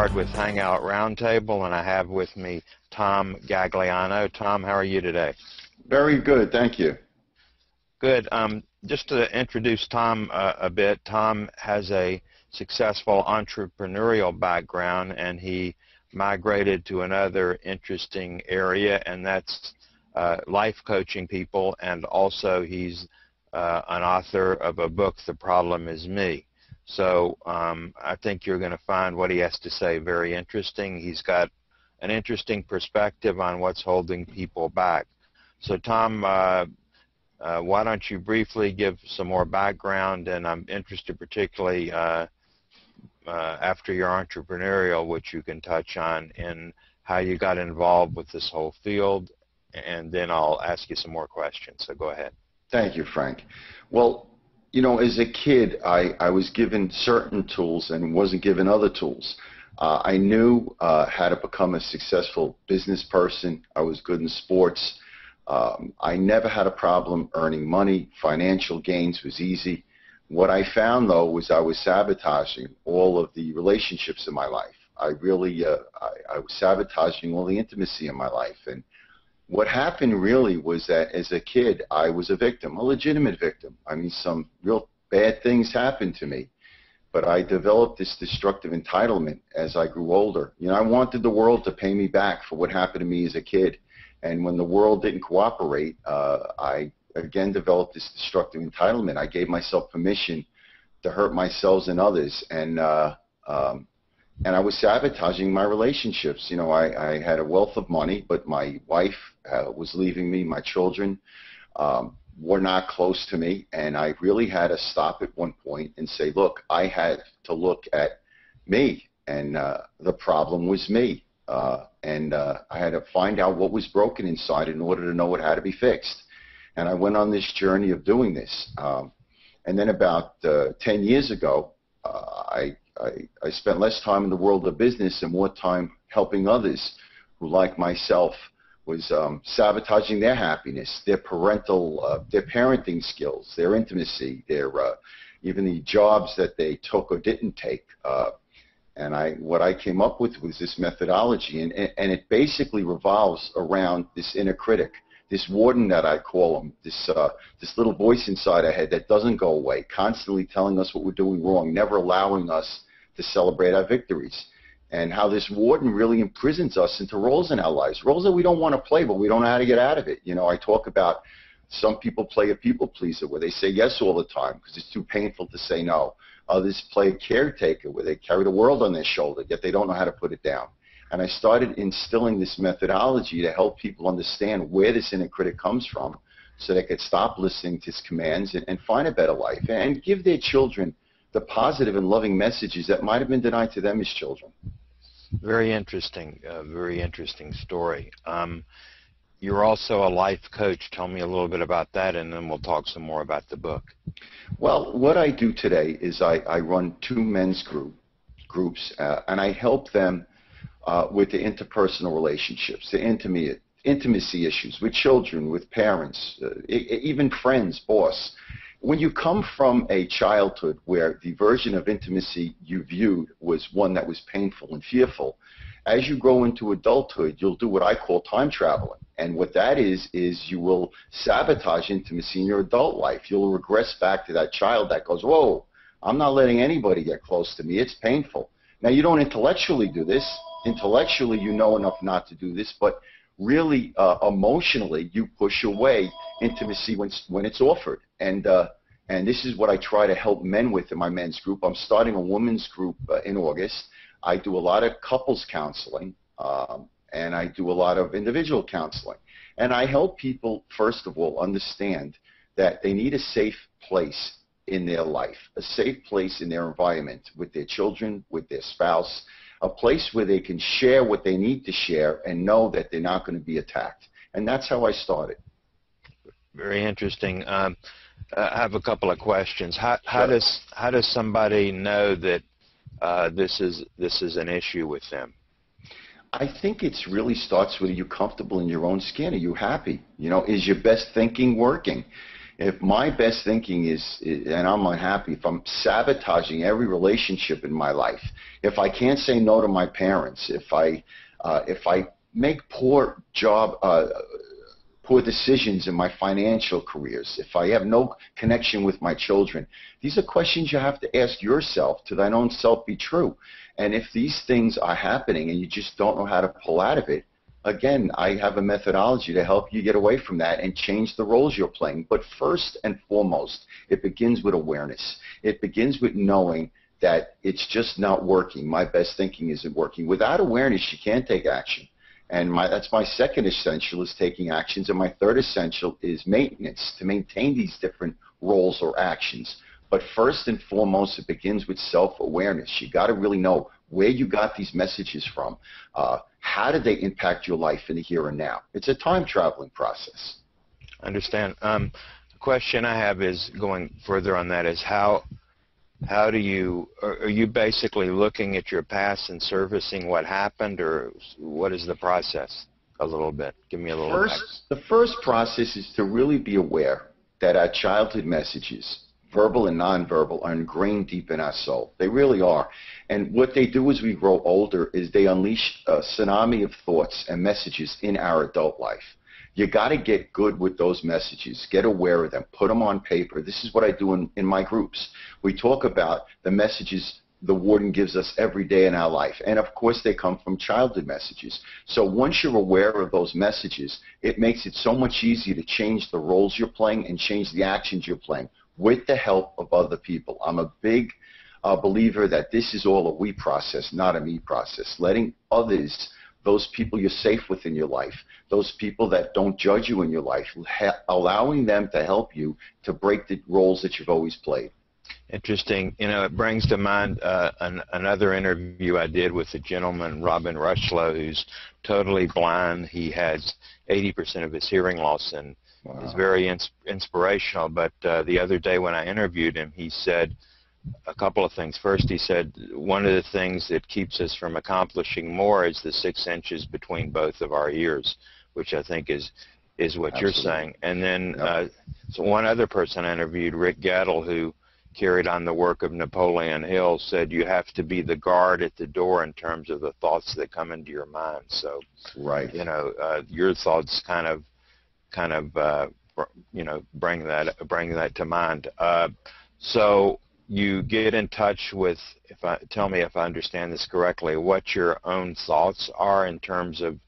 Girard with Hangout Roundtable, and I have with me Tom Gagliano. Tom, how are you today? Very good, thank you. Good. Just to introduce Tom a bit, Tom has a successful entrepreneurial background, and he migrated to another interesting area, and that's life coaching people, and also he's an author of a book, The Problem Is Me. So I think you're going to find what he has to say very interesting. He's got an interesting perspective on what's holding people back. So Tom, why don't you briefly give some more background, and I'm interested particularly after your entrepreneurial, which you can touch on, in how you got involved with this whole field, and then I'll ask you some more questions. So go ahead. Thank you, Frank. Well, you know, as a kid, I was given certain tools and wasn't given other tools. I knew how to become a successful business person. I was good in sports. I never had a problem earning money. Financial gains was easy. What I found, though, was I was sabotaging all of the relationships in my life. I was sabotaging all the intimacy in my life. And what happened really was that as a kid, I was a victim, a legitimate victim. I mean, some real bad things happened to me, but I developed this destructive entitlement as I grew older. You know, I wanted the world to pay me back for what happened to me as a kid, and when the world didn't cooperate, I again developed this destructive entitlement. I gave myself permission to hurt myself and others, and I was sabotaging my relationships. You know, I had a wealth of money, but my wife was leaving me. My children were not close to me, and I really had to stop at one point and say, look, I had to look at me, and the problem was me. I had to find out what was broken inside in order to know it had to be fixed. And I went on this journey of doing this. And then about 10 years ago, I spent less time in the world of business and more time helping others who, like myself, was sabotaging their happiness, their parenting skills, their intimacy, even the jobs that they took or didn't take. What I came up with was this methodology, and it basically revolves around this inner critic, this warden that I call him, this little voice inside our head that doesn't go away, constantly telling us what we're doing wrong, never allowing us to celebrate our victories, and how this warden really imprisons us into roles in our lives, roles that we don't want to play, but we don't know how to get out of it. You know, I talk about some people play a people pleaser where they say yes all the time because it's too painful to say no. Others play a caretaker where they carry the world on their shoulder, yet they don't know how to put it down. And I started instilling this methodology to help people understand where this inner critic comes from so they could stop listening to his commands and find a better life and give their children the positive and loving messages that might have been denied to them as children. Very interesting story. You're also a life coach. Tell me a little bit about that, and then we'll talk some more about the book. Well, what I do today is I run two men's groups, and I help them with the interpersonal relationships, the intimacy issues with children, with parents, even friends, boss. When you come from a childhood where the version of intimacy you viewed was one that was painful and fearful, as you grow into adulthood, you'll do what I call time traveling. And what that is you will sabotage intimacy in your adult life. You'll regress back to that child that goes, whoa, I'm not letting anybody get close to me. It's painful. Now, you don't intellectually do this. Intellectually, you know enough not to do this, but really emotionally, you push away intimacy when it's offered. And this is what I try to help men with in my men's group. I'm starting a women's group in August. I do a lot of couples counseling, and I do a lot of individual counseling. And I help people, first of all, understand that they need a safe place in their life, a safe place in their environment with their children, with their spouse, a place where they can share what they need to share and know that they're not going to be attacked. And that's how I started. Very interesting. I have a couple of questions. How does somebody know that this is an issue with them? I think it really starts with, are you comfortable in your own skin? Are you happy? You know, is your best thinking working? If my best thinking is, and I'm unhappy, if I'm sabotaging every relationship in my life, if I can't say no to my parents, if I make poor decisions in my financial careers, if I have no connection with my children, these are questions you have to ask yourself to thine own self be true. And if these things are happening and you just don't know how to pull out of it, again, I have a methodology to help you get away from that and change the roles you're playing. But first and foremost, it begins with awareness. It begins with knowing that it's just not working. My best thinking isn't working. Without awareness, you can't take action. And that's my second essential, is taking actions. And my third essential is maintenance, to maintain these different roles or actions. But first and foremost, it begins with self-awareness. You got to really know where you got these messages from. How did they impact your life in the here and now? It's a time-traveling process. I understand. The question I have is, going further on that, is how do you, are you basically looking at your past and servicing what happened, or what is the process? A little bit. Give me a little bit. The first process is to really be aware that our childhood messages, verbal and nonverbal, are ingrained deep in our soul. They really are. And what they do as we grow older is they unleash a tsunami of thoughts and messages in our adult life. You got to get good with those messages. Get aware of them. Put them on paper. This is what I do in my groups. We talk about the messages the warden gives us every day in our life. And, of course, they come from childhood messages. So once you're aware of those messages, it makes it so much easier to change the roles you're playing and change the actions you're playing with the help of other people. I'm a big believer that this is all a we process, not a me process. Letting others, those people you're safe with in your life, those people that don't judge you in your life, allowing them to help you to break the roles that you've always played. Interesting. You know, it brings to mind another interview I did with a gentleman, Robin Rushlow, who's totally blind. He has 80% of his hearing loss, and wow. is very inspirational. But the other day when I interviewed him, he said a couple of things. First, he said one of the things that keeps us from accomplishing more is the 6 inches between both of our ears, which I think is what Absolutely. You're saying. And then so one other person I interviewed, Rick Gattle, who carried on the work of Napoleon Hill, said you have to be the guard at the door in terms of the thoughts that come into your mind. So, right. You know, your thoughts kind of you know, bring that to mind. So you get in touch with, tell me if I understand this correctly, what your own thoughts are in terms of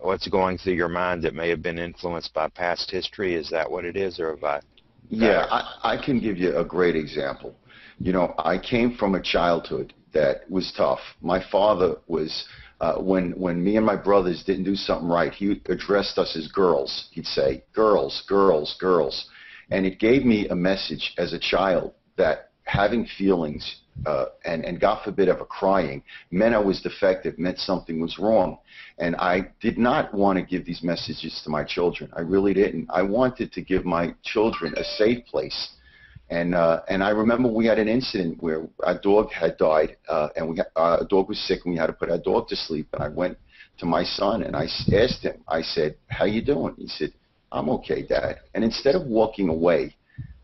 what's going through your mind that may have been influenced by past history. Is that what it is, or have I? Yeah, I can give you a great example. You know, I came from a childhood that was tough. My father was, when me and my brothers didn't do something right, he addressed us as girls. He'd say, girls, girls, girls. And it gave me a message as a child that having feelings and God forbid ever crying meant I was defective, meant something was wrong. And I did not want to give these messages to my children. I really didn't. I wanted to give my children a safe place. And I remember we had an incident where our dog had died, and our dog was sick, and we had to put our dog to sleep. And I went to my son, and I asked him, I said, "How you doing?" He said, "I'm okay, Dad." And instead of walking away,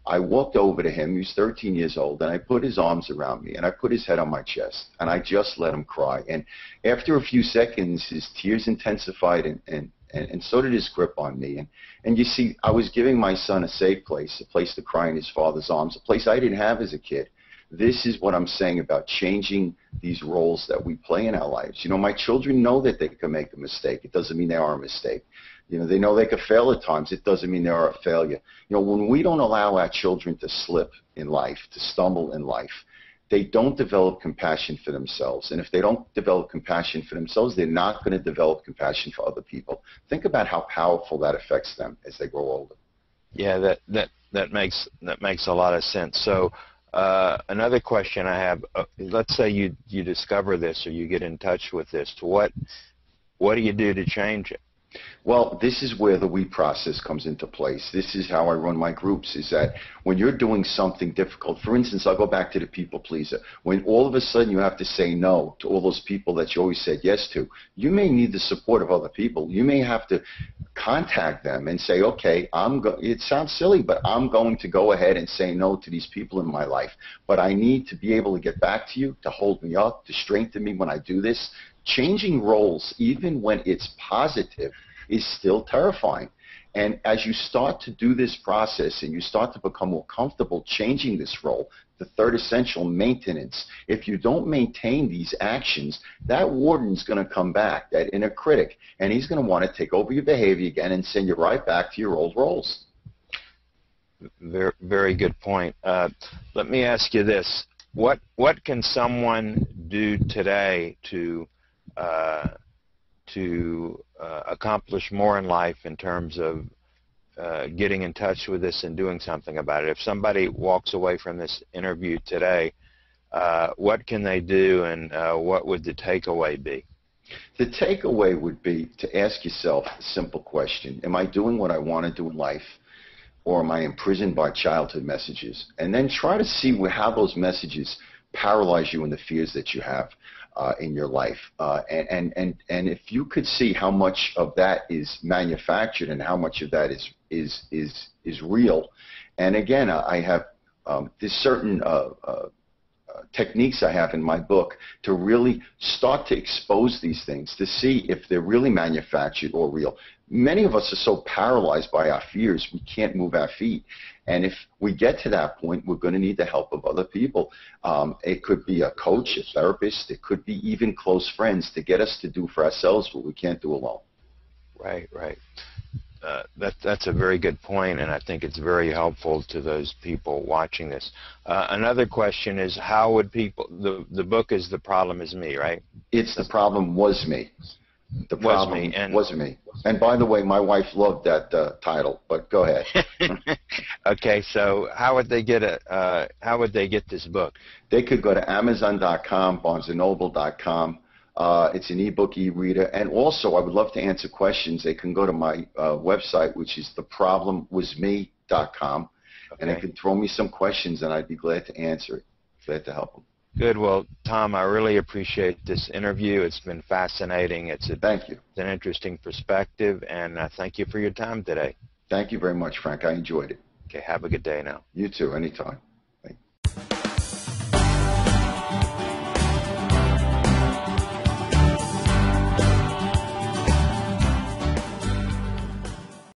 I walked over to him. He was 13 years old, and I put his arms around me, and I put his head on my chest, and I just let him cry. And after a few seconds, his tears intensified, and so did his grip on me. And you see, I was giving my son a safe place, a place to cry in his father's arms, a place I didn't have as a kid. This is what I'm saying about changing these roles that we play in our lives. You know, my children know that they can make a mistake. It doesn't mean they are a mistake. You know, they know they could fail at times. It doesn't mean they are a failure. You know, when we don't allow our children to slip in life, to stumble in life, they don't develop compassion for themselves. And if they don't develop compassion for themselves, they're not going to develop compassion for other people. Think about how powerful that affects them as they grow older. Yeah, that makes a lot of sense. So another question I have, let's say you discover this or you get in touch with this. What do you do to change it? Well, this is where the we process comes into place. This is how I run my groups, is that when you're doing something difficult, for instance, I'll go back to the people pleaser. When all of a sudden you have to say no to all those people that you always said yes to, you may need the support of other people. You may have to contact them and say, okay, it sounds silly, but I'm going to go ahead and say no to these people in my life. But I need to be able to get back to you, to hold me up, to strengthen me when I do this. Changing roles, even when it's positive, is still terrifying. And as you start to do this process and you start to become more comfortable changing this role, the third essential, maintenance, if you don't maintain these actions, that warden's going to come back, that inner critic, and he's going to want to take over your behavior again and send you right back to your old roles. Very, very good point. Let me ask you this. What can someone do today to accomplish more in life in terms of getting in touch with this and doing something about it? If somebody walks away from this interview today, what can they do, and what would the takeaway be? The takeaway would be to ask yourself a simple question. Am I doing what I want to do in life, or am I imprisoned by childhood messages? And then try to see how those messages paralyze you in the fears that you have in your life. And if you could see how much of that is manufactured and how much of that is real. And again, I have there's certain techniques I have in my book to really start to expose these things to see if they're really manufactured or real. Many of us are so paralyzed by our fears we can't move our feet. And if we get to that point, we're going to need the help of other people. It could be a coach, a therapist. It could be even close friends to get us to do for ourselves what we can't do alone. Right, right. That's a very good point, and I think it's very helpful to those people watching this. Another question is, how would people, the book is The Problem Is Me, right? It's The Problem Was Me. The Problem Was Me. And by the way, my wife loved that title, but go ahead. Okay, so how would they get this book? They could go to Amazon.com, BarnesandNoble.com. It's an ebook e-reader, and also I would love to answer questions. They can go to my website, which is theproblemwasme.com, and they can throw me some questions, and I'd be glad to answer it. Glad to help them. Good. Well, Tom, I really appreciate this interview. It's been fascinating. Thank you. It's an interesting perspective, and thank you for your time today. Thank you very much, Frank. I enjoyed it. Okay, have a good day now. You too, anytime.